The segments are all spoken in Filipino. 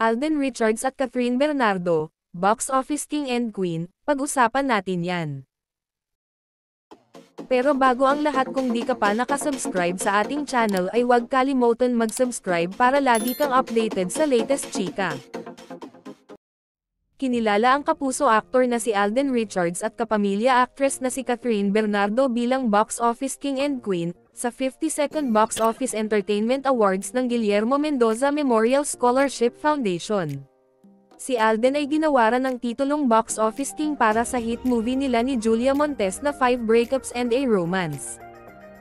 Alden Richards at Catherine Bernardo, box office king and queen, pag-usapan natin yan. Pero bago ang lahat, kung di ka pa nakasubscribe sa ating channel ay huwag kalimutan mag-subscribe para lagi kang updated sa latest chika. Kinilala ang kapuso actor na si Alden Richards at kapamilya actress na si Catherine Bernardo bilang box office king and queen, sa 52nd Box Office Entertainment Awards ng Guillermo Mendoza Memorial Scholarship Foundation. Si Alden ay ginawaran ng titulong box office king para sa hit movie nila ni Julia Montes na 5 Breakups and a Romance.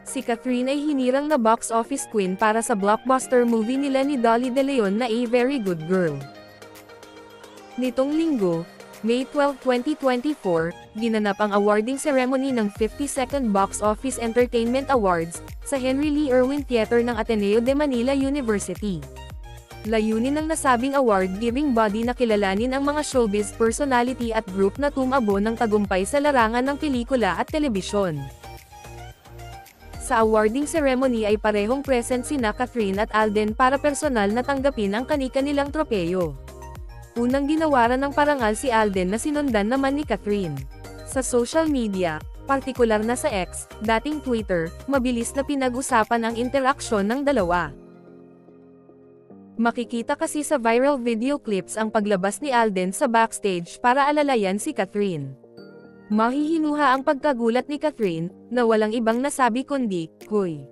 Si Catherine ay hinirang na box office queen para sa blockbuster movie nila ni Dolly De Leon na A Very Good Girl. Nitong linggo, May 12, 2024, ginanap ang awarding ceremony ng 52nd Box Office Entertainment Awards, sa Henry Lee Irwin Theater ng Ateneo de Manila University. Layunin ng nasabing award-giving body na kilalanin ang mga showbiz personality at group na tumabo ng tagumpay sa larangan ng pelikula at telebisyon. Sa awarding ceremony ay parehong present sina Catherine at Alden para personal na tanggapin ang kani-kanilang tropeyo. Unang ginawaran ng parangal si Alden na sinundan naman ni Catherine. Sa social media, partikular na sa X, dating Twitter, mabilis na pinag-usapan ang interaksyon ng dalawa. Makikita kasi sa viral video clips ang paglabas ni Alden sa backstage para alalayan si Catherine. Mahihinuha ang pagkagulat ni Catherine, na walang ibang nasabi kundi, "Hoy."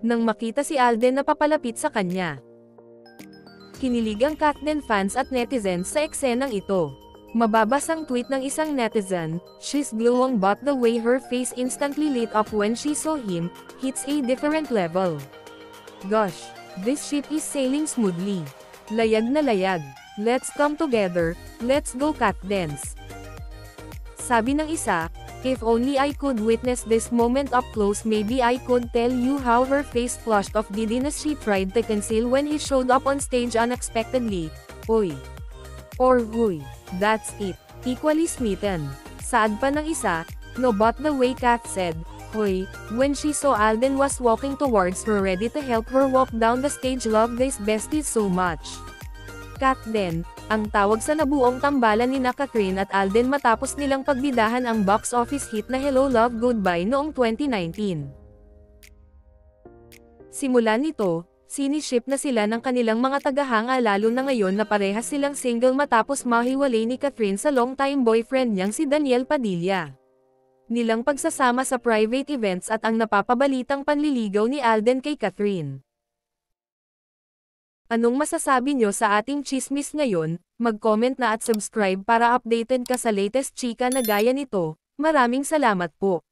Nang makita si Alden na papalapit sa kanya. Kinilig ang Katden fans at netizens sa eksenang ito. Mababasang tweet ng isang netizen, "She's glowing but the way her face instantly lit up when she saw him, hits a different level. Gosh, this ship is sailing smoothly. Layag na layag. Let's come together, let's go Katdens." Sabi ng isa, "If only I could witness this moment up close, maybe I could tell you how her face flushed off giddiness she tried to conceal when he showed up on stage unexpectedly. Oy." Or huy, "That's it." Equally smitten. Saad pa ng isa, "No, but the way Kat said, 'Hoy,' when she saw Alden was walking towards her ready to help her walk down the stage, love these besties so much." Katden, ang tawag sa nabuong tambalan ni Catherine at Alden matapos nilang pagbidahan ang box office hit na Hello Love Goodbye noong 2019. Simula nito, siniship na sila ng kanilang mga tagahanga, lalo na ngayon na parehas silang single matapos mahiwalay ni Catherine sa long-time boyfriend niyang si Daniel Padilla. Nilang pagsasama sa private events at ang napapabalitang panliligaw ni Alden kay Catherine. Anong masasabi nyo sa ating chismis ngayon? Mag-comment na at subscribe para updated ka sa latest chika na gaya nito. Maraming salamat po.